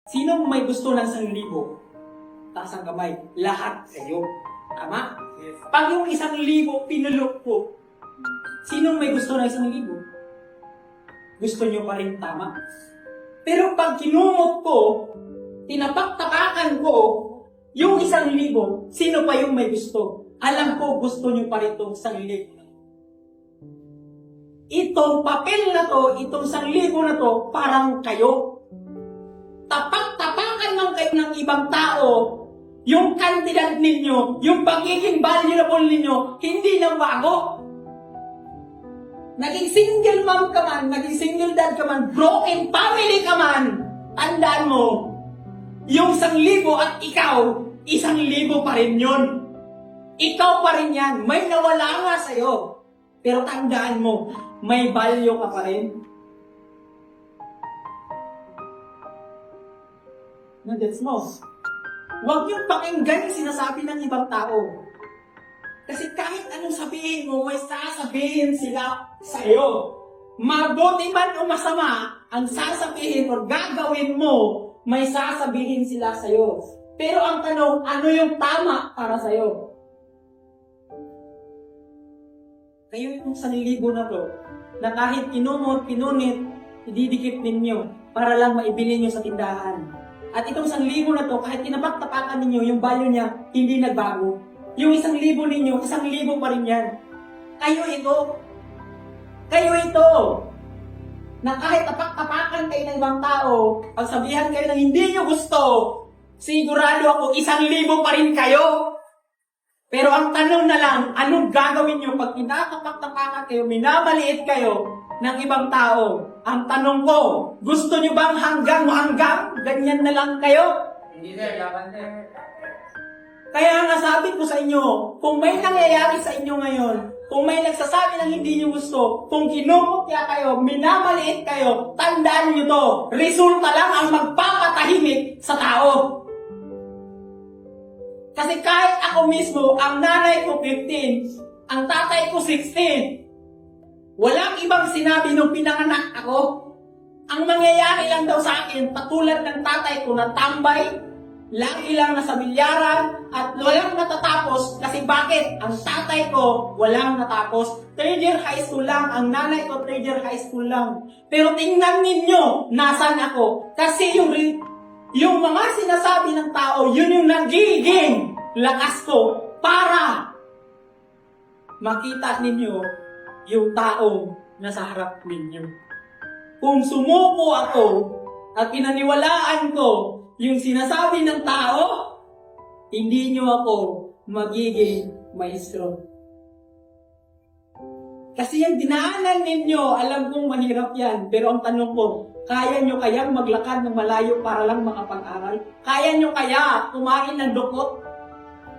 Sinong may gusto ng 1,000? Taas ang kamay. Lahat kayo. Tama? Yes. Pag yung 1,000 pinulok ko, sinong may gusto ng 1,000? Gusto nyo pa rin tama. Pero pag kinumot ko, tinapak-tapakan ko, yung 1,000, sino pa yung may gusto? Alam ko gusto nyo pa rin itong 1,000. Itong papel na to, itong 1,000 na to, parang kayo. Tapak-tapakan lang kayo ng ibang tao, yung kantidad ninyo, yung pagiging valuable ninyo, hindi na bago. Naging single mom ka man, naging single dad ka man, broken family ka man, tandaan mo, yung 1,000 at ikaw, 1,000 pa rin yun. Ikaw pa rin yan. May nawala nga sa'yo. Pero tandaan mo, may value ka pa rin. Nagets mo? Huwag niyong pakinggan yung sinasabi ng ibang tao. Kasi kahit anong sabihin mo, may sasabihin sila sa'yo. Mabuti man o masama, ang sasabihin o gagawin mo, may sasabihin sila sa'yo. Pero ang tanong, ano yung tama para sa'yo? Kayo yung 1,000 na to, na kahit kinumot, kinunit, ididikit ninyo para lang maibili nyo sa tindahan. At itong 1,000 na to, kahit tinapak-tapakan ninyo, yung value niya, hindi nagbago. Yung 1,000 ninyo, 1,000 pa rin yan. Kayo ito. Kayo ito. Na kahit tapak-tapakan kayo ng ibang tao, pag sabihan kayo ng hindi nyo gusto, sigurado ako, 1,000 pa rin kayo. Pero ang tanong na lang, anong gagawin nyo pag tinatapak-tapakan kayo, minamaliit kayo ng ibang tao? Ang tanong ko, gusto nyo bang hanggang ganyan na lang kayo? Hindi sir, yaman sir. Kaya nga sabi ko sa inyo, kung may nangyayari sa inyo ngayon, kung may nagsasabi ng hindi nyo gusto, kung kinukutya kayo, minamaliit kayo, tandaan nyo to, resulta lang ang magpapatahimik sa tao. Kasi kahit ako mismo, ang nanay ko 15, ang tatay ko 16, walang ibang sinabi nung pinanganak ako. Ang mangyayari lang daw sa akin, patulad ng tatay ko na tambay, lagi lang nasa bilyaran, at walang natatapos. Kasi bakit? Ang tatay ko, walang natapos. 3rd year high school lang, ang nanay ko 3rd year high school lang. Pero tingnan ninyo, nasan ako? Kasi yung mga sinasabi ng tao, yun yung nagiging lakas ko para makita ninyo yung taong nasa harap ninyo. Kung sumuko ako at pinaniwalaan ko yung sinasabi ng tao, hindi nyo ako magiging maestro. Kasi yung dinaanan ninyo, alam kong mahirap yan. Pero ang tanong ko, kaya nyo kayang maglakad ng malayo para lang makapag-aral? Kaya nyo kaya kumain ng dukot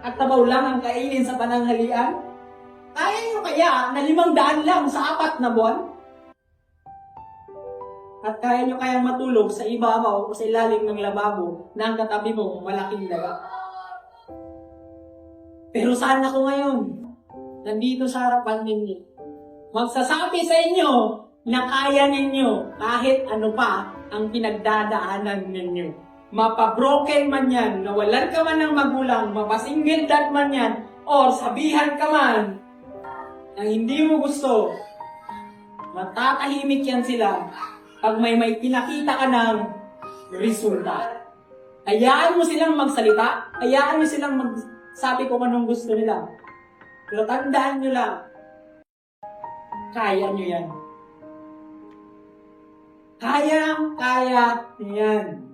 at tabaw lang ang kainin sa pananghalian? Kaya nyo kaya na 500 lang sa 4 na buwan? At kaya nyo kayang matulog sa ibabaw o sa ilalim ng lababo na ang katabi mo malaking daga? Pero saan ako ngayon? Nandito sa harapan ninyo. Magsasabi sa inyo na kaya ninyo kahit ano pa ang pinagdadaanan ninyo. Mapabroken man yan, nawalan ka man ng magulang, mapasingle dad man yan, or sabihan ka man na hindi mo gusto, matatahimik yan sila pag may pinakita ka ng resulta. Hayaan mo silang magsalita, hayaan mo silang magsabi kung anong gusto nila. Pero tandaan nyo lang, kaya nyo yan. Kaya nyo yan.